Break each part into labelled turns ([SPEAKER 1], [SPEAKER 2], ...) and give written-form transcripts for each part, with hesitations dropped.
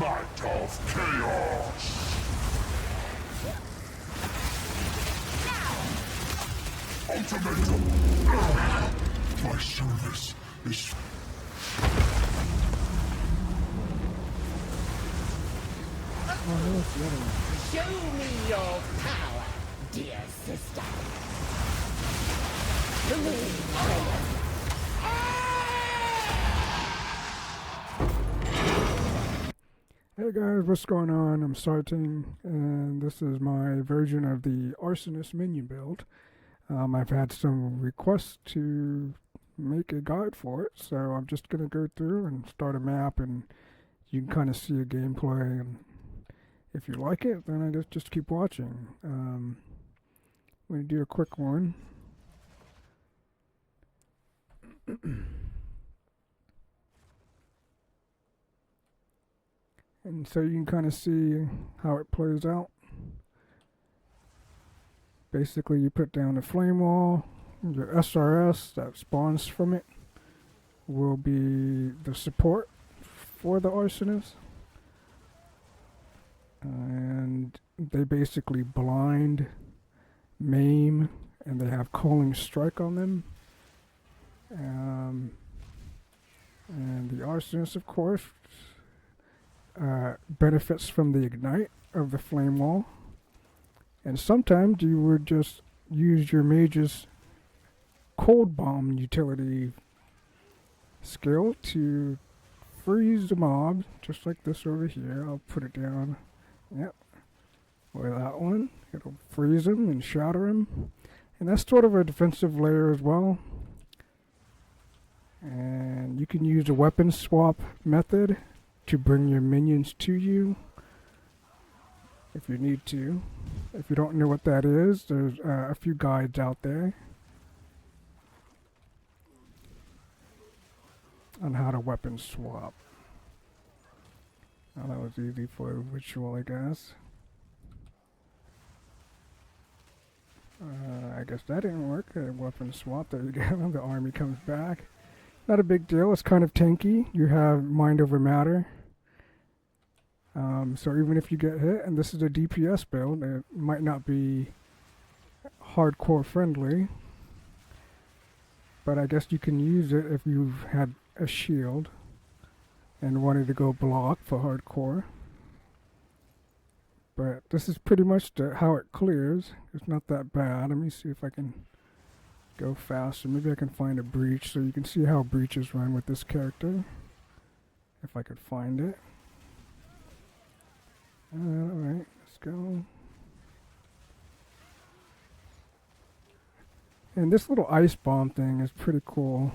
[SPEAKER 1] Might of chaos! Ultimatum! My service is...
[SPEAKER 2] Show me your power, dear sister.
[SPEAKER 3] Hey guys, what's going on? I'm Sarting, and this is my version of the Arsonist Minion build. I've had some requests to make a guide for it, so I'm just going to go through and start a map, and you can kind of see a gameplay, and if you like it, then I just keep watching. I'm going to do a quick one. And so you can kind of see how it plays out. Basically, you put down a flame wall. Your SRS that spawns from it will be the support for the Arsonist. And they basically blind, maim, and they have calling strike on them. And the Arsonist, of course, benefits from the ignite of the flame wall. And sometimes you would just use your mage's cold bomb utility skill to freeze the mob, just like this over here. I'll put it down. Yep. With that one, it'll freeze them and shatter them. And that's sort of a defensive layer as well. And you can use a weapon swap method to bring your minions to you if you need to. If you don't know what that is, there's a few guides out there on how to weapon swap. Well, that was easy for a ritual, I guess. I guess that didn't work. Weapon swap, there you go. The army comes back. Not a big deal, it's kind of tanky. You have mind over matter. So even if you get hit, and this is a DPS build, it might not be hardcore friendly, but I guess you can use it if you've had a shield and wanted to go block for hardcore. But this is pretty much how it clears. It's not that bad. Let me see if I can go faster. Maybe I can find a breach so you can see how breaches run with this character, if I could find it. Alright, let's go. And this little ice bomb thing is pretty cool.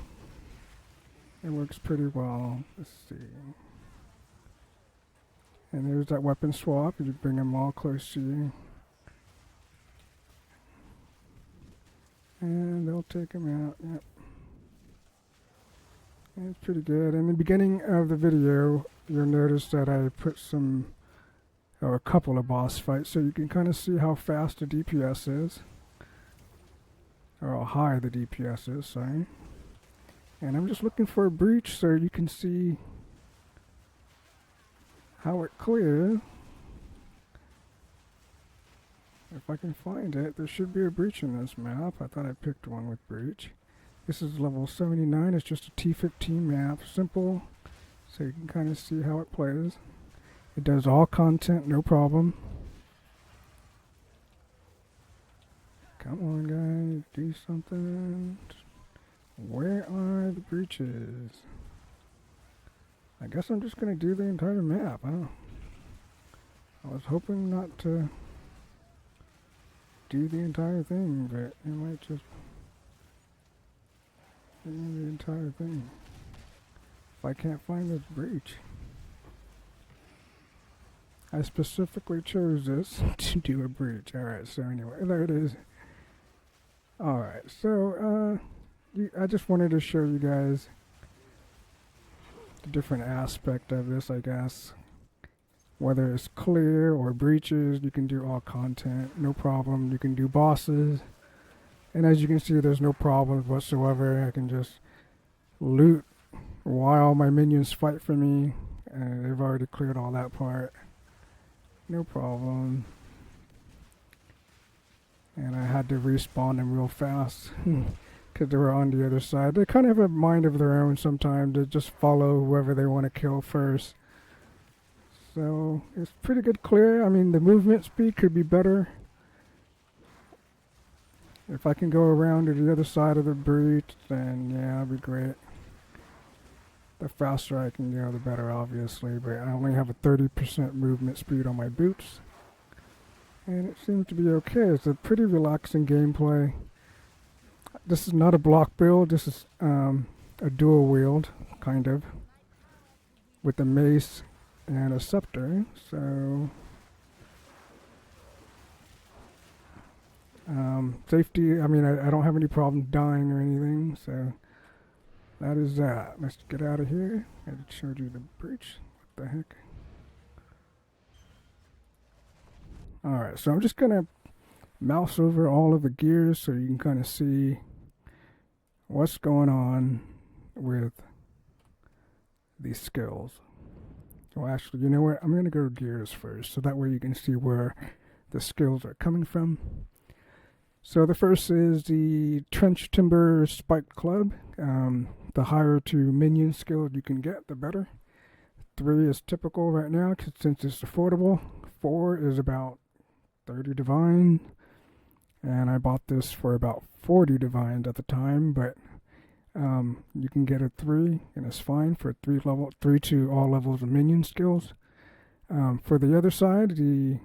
[SPEAKER 3] It works pretty well. Let's see. And there's that weapon swap. You bring them all close to you. And they'll take them out. Yep. And it's pretty good. In the beginning of the video, you'll notice that I put some, or a couple of boss fights, so you can kind of see how fast the DPS is, or how high the DPS is, sorry. And I'm just looking for a breach so you can see how it clears. If I can find it, there should be a breach in this map. I thought I picked one with breach. This is level 79, it's just a T15 map, simple, so you can kind of see how it plays. It does all content, no problem. Come on guys, do something. Where are the breaches? I guess I'm just going to do the entire map. I was hoping not to do the entire thing, but it might just do the entire thing. If I can't find this breach. I specifically chose this to do a breach. Alright, so anyway, there it is. Alright, so I just wanted to show you guys the different aspect of this, I guess. Whether it's clear or breaches, you can do all content, no problem. You can do bosses. And as you can see, there's no problems whatsoever. I can just loot while my minions fight for me. they've already cleared all that part. No problem. And I had to respawn them real fast because they were on the other side. They kind of have a mind of their own sometimes. They just follow whoever they want to kill first. So it's pretty good clear. I mean, the movement speed could be better. If I can go around to the other side of the breach, then yeah, that'd be great. The faster I can go, the better, obviously. But I only have a 30% movement speed on my boots. And it seems to be okay. It's a pretty relaxing gameplay. This is not a block build. This is a dual wield, kind of. With a mace and a scepter. So safety, I mean, I don't have any problem dying or anything, so that is that. Let's get out of here. I just showed you the breach. What the heck? Alright, so I'm just gonna mouse over all of the gears so you can kind of see what's going on with these skills. Well, actually, you know what? I'm gonna go to gears first, so that way you can see where the skills are coming from. So the first is the Trench Timber Spiked Club. The higher 2 minion skills you can get, the better. 3 is typical right now since it's affordable. 4 is about 30 divine. And I bought this for about 40 divines at the time, but you can get a 3 and it's fine for 3 to all levels of minion skills. For the other side, the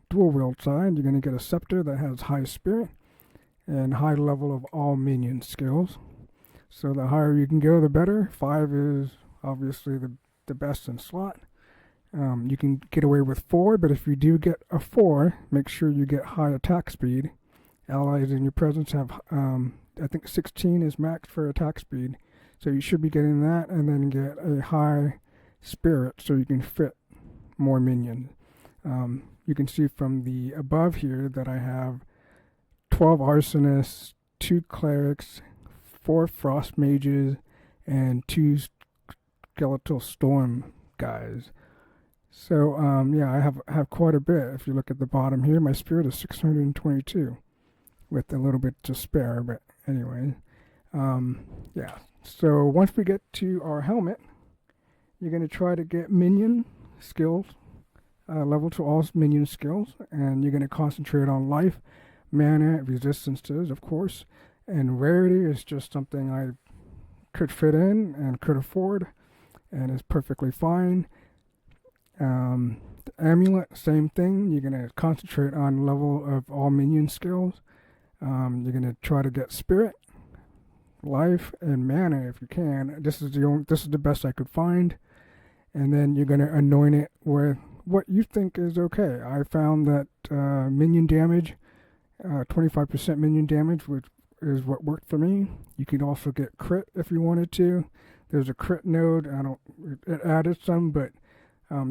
[SPEAKER 3] dual wield side, you're going to get a scepter that has high spirit and high level of all minion skills. So the higher you can go, the better. 5 is obviously the best in slot. You can get away with 4, but if you do get a 4, make sure you get high attack speed. Allies in your presence have, I think 16 is max for attack speed. So you should be getting that, and then get a high spirit so you can fit more minions. You can see from the above here that I have 12 Arsonists, 2 Clerics, 4 Frost Mages, and 2 Skeletal Storm guys. So, yeah, I have quite a bit. If you look at the bottom here, my spirit is 622 with a little bit to spare, but anyway. Yeah, so once we get to our helmet, you're going to try to get minion skills, level to all minion skills, and you're going to concentrate on life, mana, resistances, of course, and rarity is just something I could fit in and could afford, and is perfectly fine. The amulet, same thing. You're going to concentrate on level of all minion skills. You're going to try to get spirit, life, and mana if you can. This is the best I could find. And then you're going to anoint it with what you think is okay. I found that minion damage, 25% minion damage, which is what worked for me. You can also get crit if you wanted to. There's a crit node. It added some, but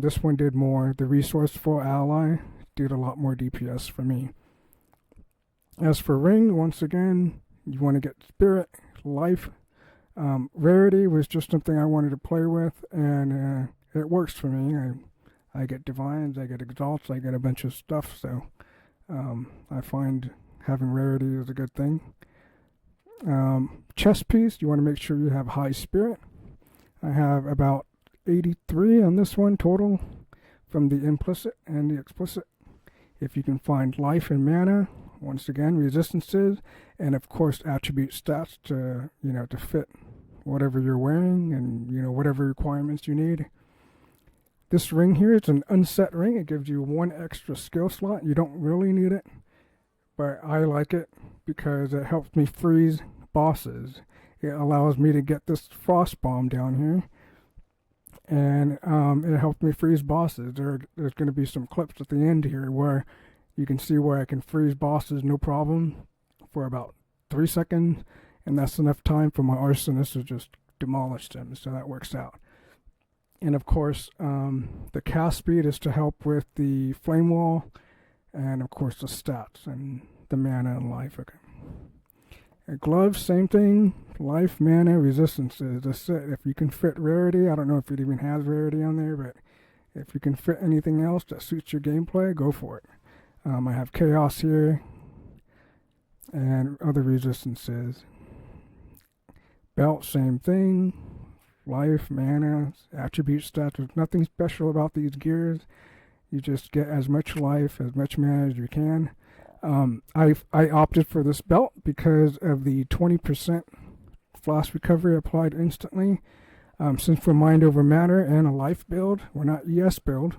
[SPEAKER 3] this one did more. The resourceful ally did a lot more DPS for me. As for ring, once again, you want to get spirit, life. Rarity was just something I wanted to play with, and it works for me. I get divines, I get exalts, I get a bunch of stuff, so I find having rarity is a good thing. Chest piece, you want to make sure you have high spirit. I have about 83 on this one total from the implicit and the explicit. If you can find life and mana, once again, resistances, and of course attribute stats to fit whatever you're wearing and whatever requirements you need. This ring here is an unset ring. It gives you 1 extra skill slot. You don't really need it, but I like it because it helps me freeze bosses. It allows me to get this frost bomb down here, and it helped me freeze bosses. There's going to be some clips at the end here where you can see where I can freeze bosses no problem for about 3 seconds, and that's enough time for my Arsonist to just demolish them, so that works out. And of course, the cast speed is to help with the flame wall, and of course the stats and the mana and life. Okay. Gloves, same thing. Life, mana, resistances. That's it. If you can fit rarity, I don't know if it even has rarity on there, but if you can fit anything else that suits your gameplay, go for it. I have chaos here and other resistances. Belt, same thing. Life, mana, attribute stats. There's nothing special about these gears. You just get as much life, as much mana as you can. I opted for this belt because of the 20% flash recovery applied instantly. Since we're mind over matter and a life build, we're not ES build.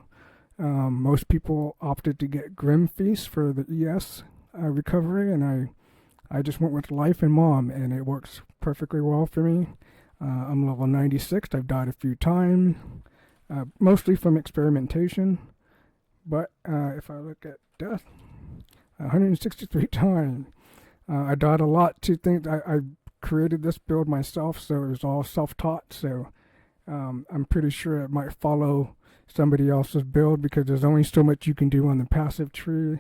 [SPEAKER 3] Most people opted to get Grim Feast for the ES recovery, and I just went with life and mom, and it works perfectly well for me. I'm level 96. I've died a few times, mostly from experimentation. But if I look at death, 163 times. I died a lot to think I created this build myself, so it was all self-taught. So I'm pretty sure it might follow somebody else's build because there's only so much you can do on the passive tree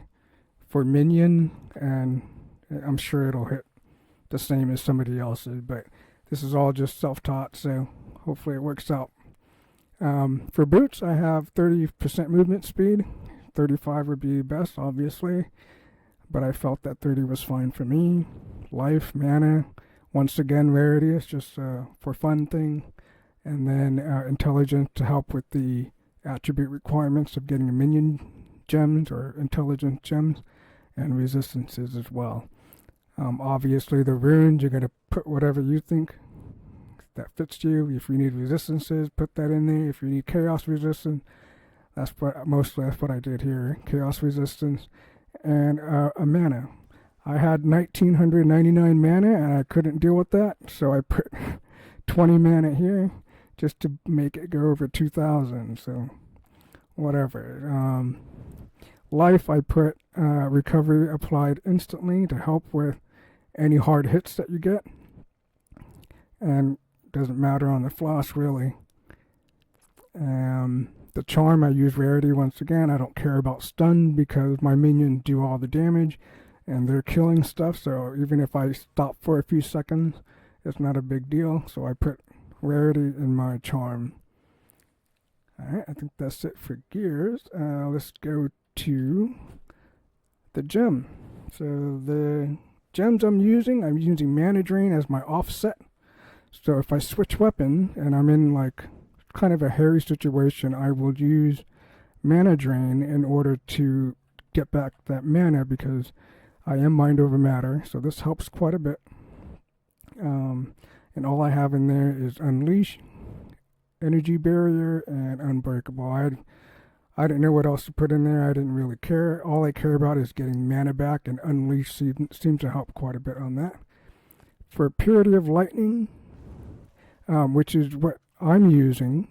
[SPEAKER 3] for Minion, and I'm sure it'll hit the same as somebody else's. But this is all just self-taught, so hopefully it works out. For boots, I have 30% movement speed. 35 would be best, obviously, but I felt that 30 was fine for me. Life, mana, once again, rarity. It's just for fun thing. And then intelligence to help with the attribute requirements of getting a minion gems or intelligence gems, and resistances as well. Obviously, the runes, you're going to put whatever you think that fits you. If you need resistances, put that in there. If you need chaos resistance, that's what I did here. Chaos resistance and a mana. I had 1999 mana and I couldn't deal with that, so I put 20 mana here just to make it go over 2,000. So whatever. Life, I put recovery applied instantly to help with any hard hits that you get, and doesn't matter on the floss really. The charm, I use rarity once again. I don't care about stun because my minions do all the damage and they're killing stuff, so even if I stop for a few seconds, it's not a big deal. So I put rarity in my charm. Alright, I think that's it for gears. Let's go to the gem. So the gems I'm using mana drain as my offset. So if I switch weapon and I'm in like kind of a hairy situation, I will use mana drain in order to get back that mana because I am mind over matter. So this helps quite a bit. And all I have in there is unleash, energy barrier, and unbreakable. I didn't know what else to put in there. I didn't really care. All I care about is getting mana back, and unleash seems to help quite a bit on that. For purity of lightning, which is what I'm using,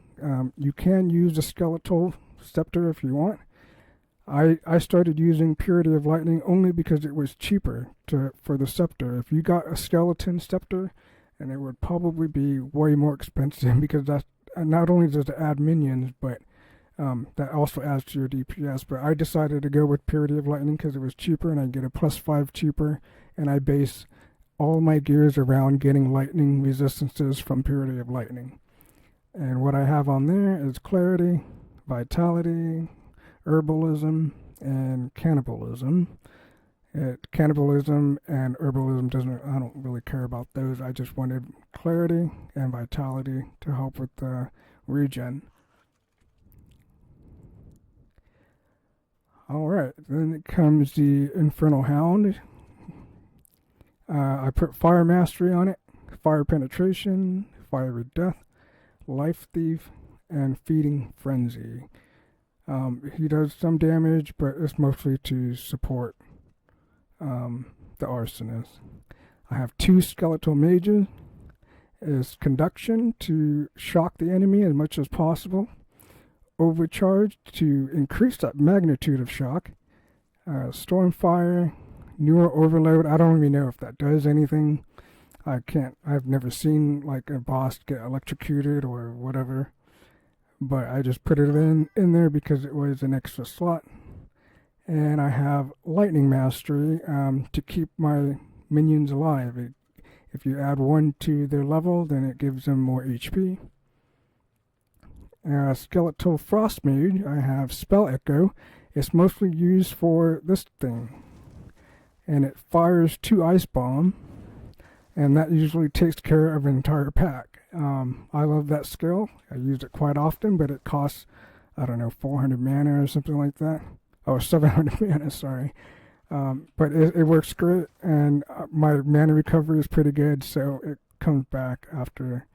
[SPEAKER 3] you can use the skeletal scepter if you want. I started using purity of lightning only because it was cheaper for the scepter. If you got a skeleton scepter, and it would probably be way more expensive because that's not only does it add minions, but that also adds to your DPS. But I decided to go with purity of lightning because it was cheaper and I get a +5 cheaper, and I base all my gears around getting lightning resistances from purity of lightning. And what I have on there is clarity, vitality, herbalism, and cannibalism. Cannibalism and herbalism I don't really care about those. I just wanted clarity and vitality to help with the regen. Alright, then it comes the Infernal Hound. I put Fire Mastery on it, Fire Penetration, Fiery Death, Life Thief, and Feeding Frenzy. He does some damage, but it's mostly to support the Arsonist. I have 2 Skeletal Mages. Is Conduction to shock the enemy as much as possible. Overcharge to increase that magnitude of shock. Stormfire, Newer Overload. I don't even know if that does anything. I've never seen like a boss get electrocuted or whatever. But I just put it in there because it was an extra slot. And I have Lightning Mastery to keep my minions alive. It If you add 1 to their level, then it gives them more HP. Skeletal Frost Mage, I have Spell Echo. It's mostly used for this thing. And it fires 2 Ice Bomb, and that usually takes care of an entire pack. I love that skill. I use it quite often, but it costs, I don't know, 400 mana or something like that. Oh, 700 mana, sorry. But it works great, and my mana recovery is pretty good, so it comes back after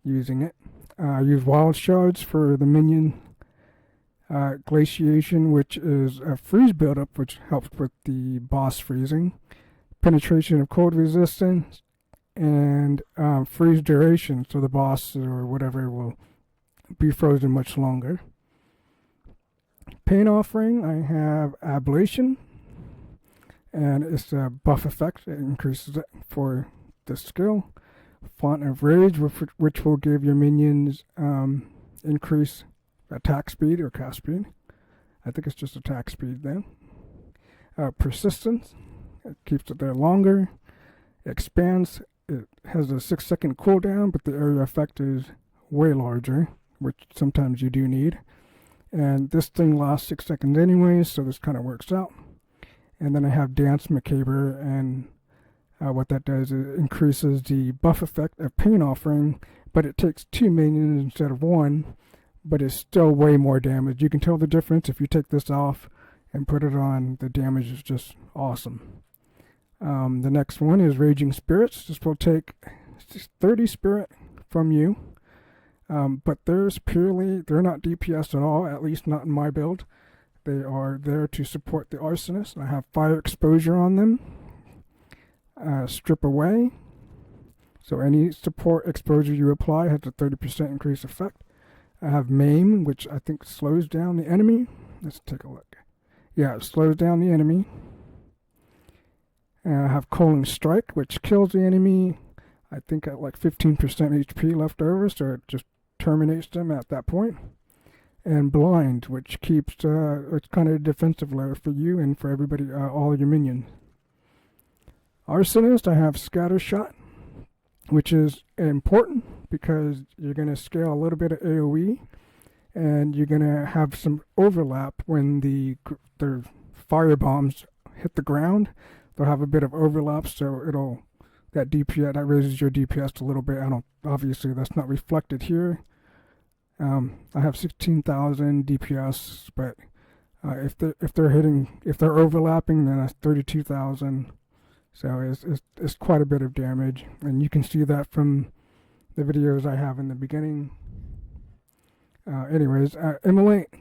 [SPEAKER 3] using it. I use Wild Shards for the Minion Glaciation, which is a freeze buildup, which helps with the boss freezing. Penetration of cold resistance, and freeze duration, so the boss or whatever will be frozen much longer. Pain Offering, I have Ablation, and it's a buff effect. It increases it for the skill. Font of Rage, which will give your minions increase attack speed or cast speed. I think it's just attack speed then. Persistence, it keeps it there longer. Expanse, it has a 6-second cooldown, but the area effect is way larger, which sometimes you do need. And this thing lasts 6 seconds anyways, so this kind of works out. And then I have Dance Macabre, and what that does is it increases the buff effect of Pain Offering, but it takes 2 minions instead of 1, but it's still way more damage. You can tell the difference if you take this off and put it on. The damage is just awesome. The next one is Raging Spirits. This will take 30 spirit from you, but they're not DPS at all, at least not in my build. They are there to support the Arsonist. I have Fire Exposure on them. Strip Away. So any support exposure you apply has a 30% increase effect. I have Maim, which I think slows down the enemy. Let's take a look. Yeah, it slows down the enemy. And I have Culling Strike, which kills the enemy, I think at like 15% HP left over, so it just terminates them at that point. And Blind, which keeps, it's kind of a defensive layer for you and for everybody, all your minions. Arsonist, I have Scattershot, which is important because you're going to scale a little bit of AoE, and you're going to have some overlap when the fire bombs hit the ground. They'll have a bit of overlap, so that DPS, that raises your DPS a little bit. Obviously that's not reflected here. I have 16,000 DPS, but if they're overlapping, then that's 32,000. So it's quite a bit of damage, and you can see that from the videos I have in the beginning. Immolate,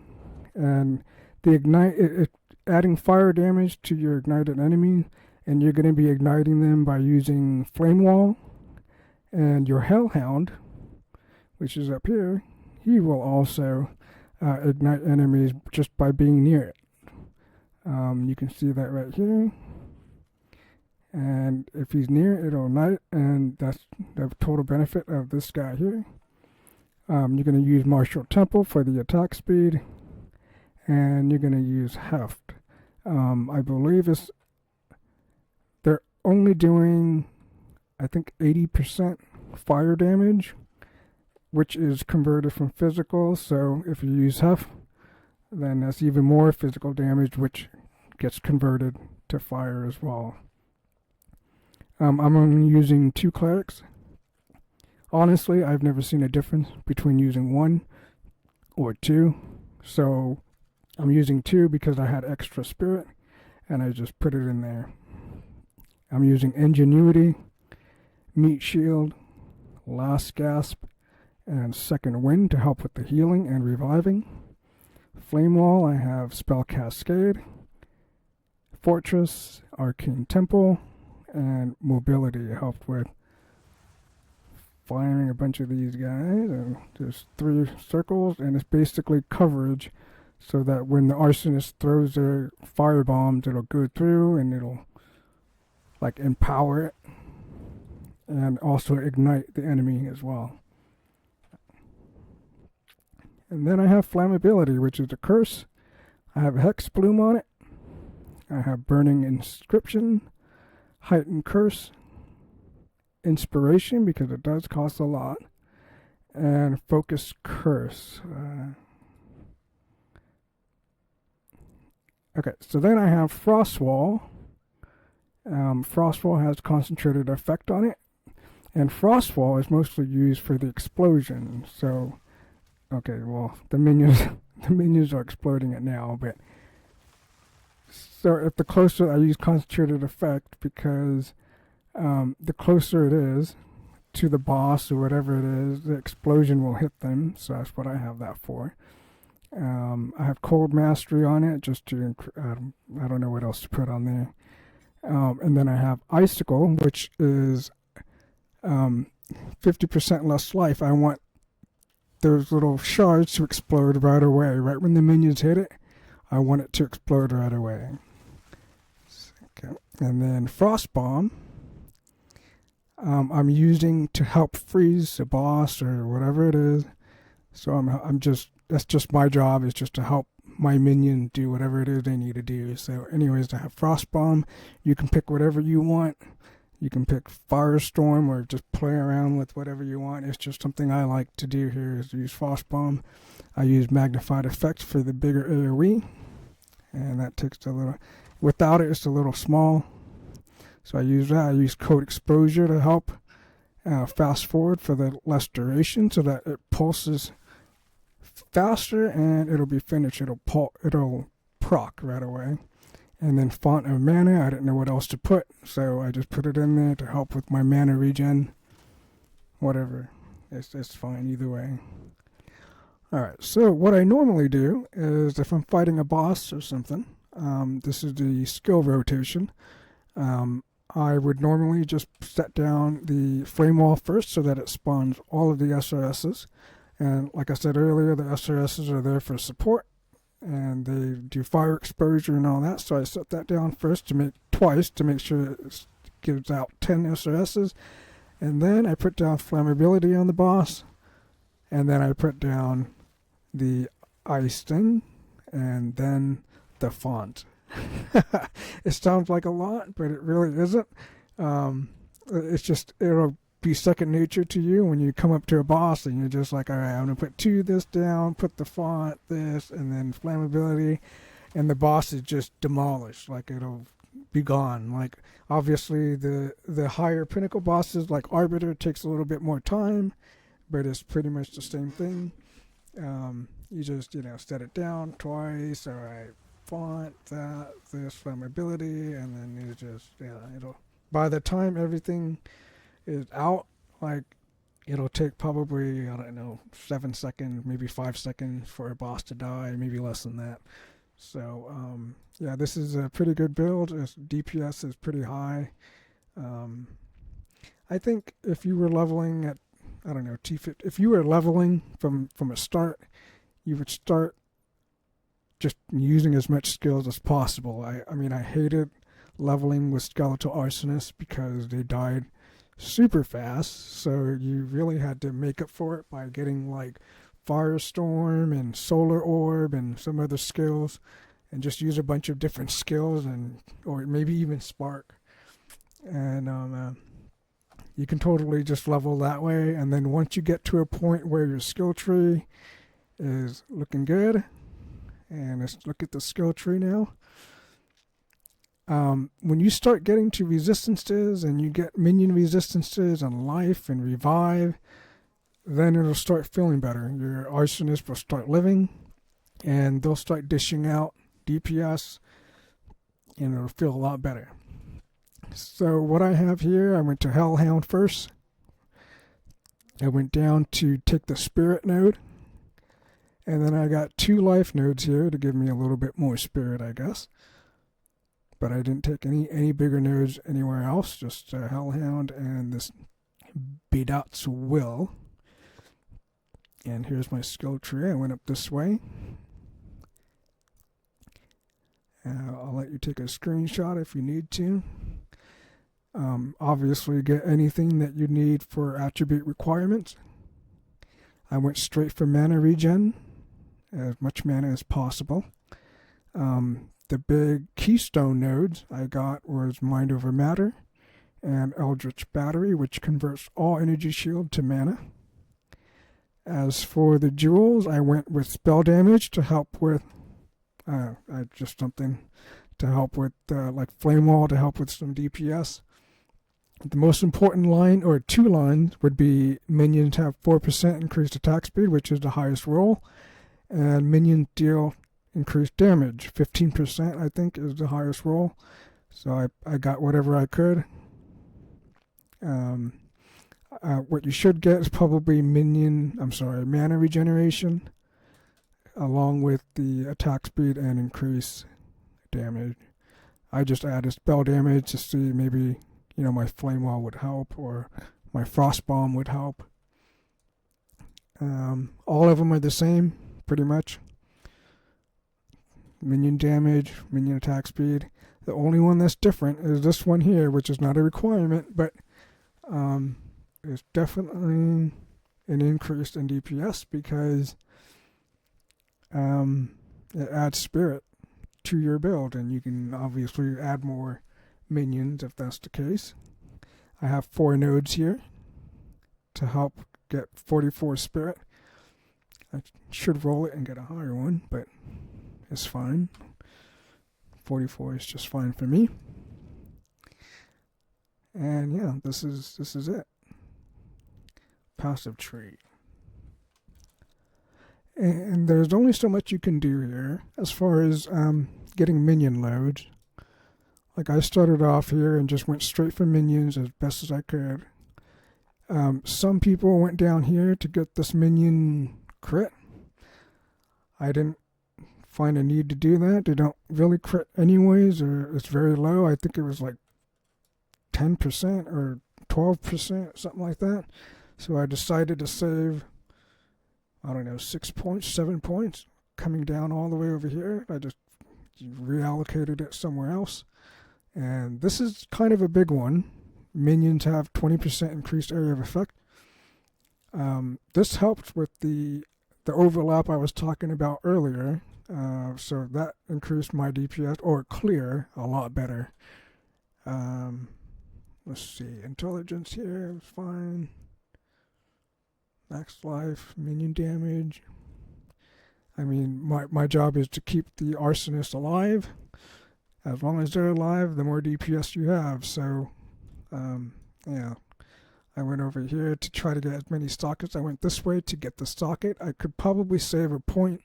[SPEAKER 3] and the Ignite, adding fire damage to your ignited enemy, and you're going to be igniting them by using Flame Wall, and your Hellhound, which is up here, he will also ignite enemies just by being near it. You can see that right here. And if he's near, it'll ignite, and that's the total benefit of this guy here. You're going to use Martial Temple for the attack speed, and you're going to use Heft. I believe they're only doing, I think, 80% fire damage, which is converted from physical. So if you use Heft, then that's even more physical damage, which gets converted to fire as well. I'm only using 2 clerics. Honestly, I've never seen a difference between using 1 or 2. So I'm using 2 because I had extra spirit, and I just put it in there. I'm using Ingenuity, Meat Shield, Last Gasp, and Second Wind to help with the healing and reviving. Flame Wall, I have Spell Cascade, Fortress, Arcane Temple, and Mobility helped with firing a bunch of these guys. And there's 3 circles, and it's basically coverage so that when the Arsonist throws their fire bombs, it'll go through and it'll like empower it and also ignite the enemy as well. And then I have Flammability, which is a curse. I have Hex Bloom on it. I have Burning Inscription, Heightened Curse, inspiration because it does cost a lot, and focus curse. Okay, so then I have Frostwall. Frostwall has concentrated effect on it, and Frostwall is mostly used for the explosion. So, okay, well, the minions the minions are exploding it now, but so if the closer I use concentrated effect because the closer it is to the boss or whatever it is, the explosion will hit them. So that's what I have that for. I have Cold Mastery on it just to I don't know what else to put on there. And then I have Icicle, which is 50% less life. I want those little shards to explode right away. Right when the minions hit it, I want it to explode right away. Okay. And then Frost Bomb, I'm using to help freeze the boss or whatever it is. So that's just my job, is just to help my minion do whatever it is they need to do. So anyways, I have Frost Bomb. You can pick whatever you want. You can pick Firestorm or just play around with whatever you want. It's just something I like to do here, is to use Frost Bomb. I use Magnified Effect for the bigger AoE, and that takes a little, without it it's a little small. So I use that. I use Code Exposure to help fast forward for the less duration, so that it pulses faster and it'll be finished. It'll proc right away. And then Font of Mana, I didn't know what else to put, so I just put it in there to help with my mana regen. Whatever, it's fine either way. Alright, so what I normally do is if I'm fighting a boss or something, this is the skill rotation. I would normally just set down the flame wall first so that it spawns all of the SRSs. And like I said earlier, the SRSs are there for support, and they do fire exposure and all that. So I set that down first twice to make sure it gives out 10 SRSs. And then I put down flammability on the boss, and then I put down the ice thing, and then the font. It sounds like a lot, but it really isn't. It's just, it'll be second nature to you when you come up to a boss and you're just like, all right, I'm going to put this down, put the font, this, and then flammability, and the boss is just demolished. Like, it'll be gone. Like, obviously the higher pinnacle bosses like Arbiter takes a little bit more time, but it's pretty much the same thing. You just, set it down twice, all right, font, this, flammability, and then you just, it'll, by the time everything is out, like, it'll take probably, 7 seconds, maybe 5 seconds for a boss to die, maybe less than that. So, this is a pretty good build. Its DPS is pretty high. I think if you were leveling at, T50, if you were leveling from a start, you would start just using as much skills as possible. I hated leveling with Skeletal Arsonists because they died super fast, so you really had to make up for it by getting like Firestorm and Solar Orb and some other skills, and just use a bunch of different skills, or maybe even Spark, and you can totally just level that way. And then once you get to a point where your skill tree is looking good, and let's look at the skill tree now. When you start getting to resistances and you get minion resistances and life and revive, then it'll start feeling better. Your Arsonist will start living, and they'll start dishing out DPS, and it'll feel a lot better. So what I have here, I went to Hellhound first. I went down to take the Spirit node, and then I got 2 life nodes here to give me a little bit more spirit, I guess. But I didn't take any bigger nodes anywhere else, just Hellhound and this Bedot's Will. And here's my skill tree. I went up this way. I'll let you take a screenshot if you need to. Obviously, get anything that you need for attribute requirements. I went straight for mana regen, as much mana as possible. The big keystone nodes I got was Mind Over Matter and Eldritch Battery, which converts all energy shield to mana. As for the jewels, I went with spell damage to help with just something to help with like Flame Wall to help with some DPS. The most important line, or two lines, would be minions have 4% increased attack speed, which is the highest roll, and minions deal increased damage. 15%, I think, is the highest roll. So I got whatever I could. What you should get is probably mana regeneration, along with the attack speed and increase damage. I just added spell damage to see maybe, my Flame Wall would help, or my Frost Bomb would help. All of them are the same, pretty much. Minion damage, minion attack speed. The only one that's different is this one here, which is not a requirement, but it's definitely an increase in DPS because it adds spirit to your build, and you can obviously add more minions if that's the case. I have 4 nodes here to help get 44 spirit. I should roll it and get a higher one, but it's fine. 44 is just fine for me. And yeah, this is it. Passive tree. And there's only so much you can do here as far as getting minion loads. Like I started off here and just went straight for minions as best as I could. Some people went down here to get this minion crit. I didn't find a need to do that. They don't really crit anyways, or it's very low. I think it was like 10% or 12%, something like that. So I decided to save, 6 points, 7 points, coming down all the way over here. I just reallocated it somewhere else. And this is kind of a big one. Minions have 20% increased area of effect. This helped with the overlap I was talking about earlier. So that increased my DPS, or clear, a lot better. Let's see, intelligence here is fine. Max life, minion damage. My job is to keep the Arsonist alive. As long as they're alive, the more DPS you have. So, yeah. I went over here to try to get as many sockets. I went this way to get the socket. I could probably save a point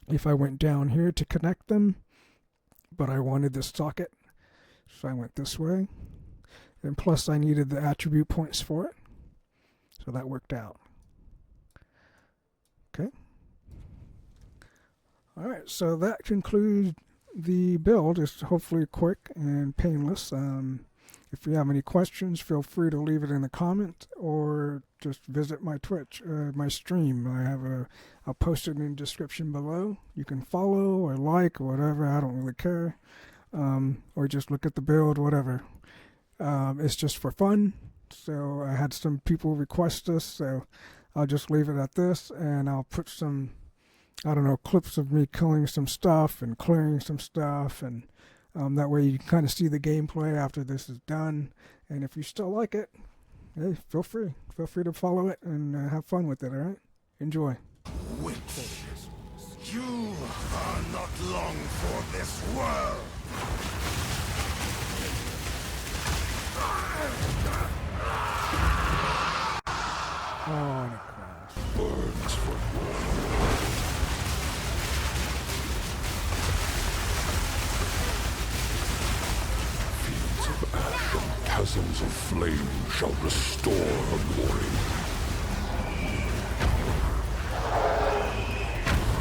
[SPEAKER 3] if I went down here to connect them, but I wanted this socket, so I went this way. And plus I needed the attribute points for it, so that worked out. Okay. Alright, so that concludes the build. It's hopefully quick and painless. If you have any questions, feel free to leave it in the comments, or just visit my Twitch, my stream. I'll post it in the description below. You can follow or like or whatever. I don't really care. Or just look at the build, whatever. It's just for fun. So I had some people request this, so I'll just leave it at this, and I'll put some, clips of me killing some stuff and clearing some stuff, and that way you can kind of see the gameplay after this is done. And if you still like it, hey, feel free to follow it and have fun with it. All right, enjoy.
[SPEAKER 1] Witch, you are not long for this world.
[SPEAKER 3] Oh, and it crashed.
[SPEAKER 1] Burns for fields of ash and chasms of flame shall restore her glory.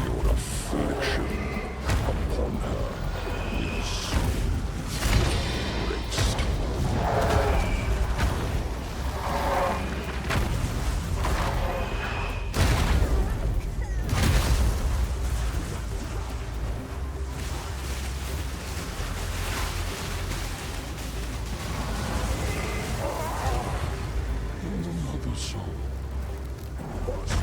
[SPEAKER 1] Your affliction upon her is soon erased. Another soul must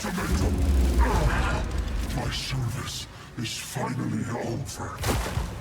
[SPEAKER 1] ultimatum! My service is finally over.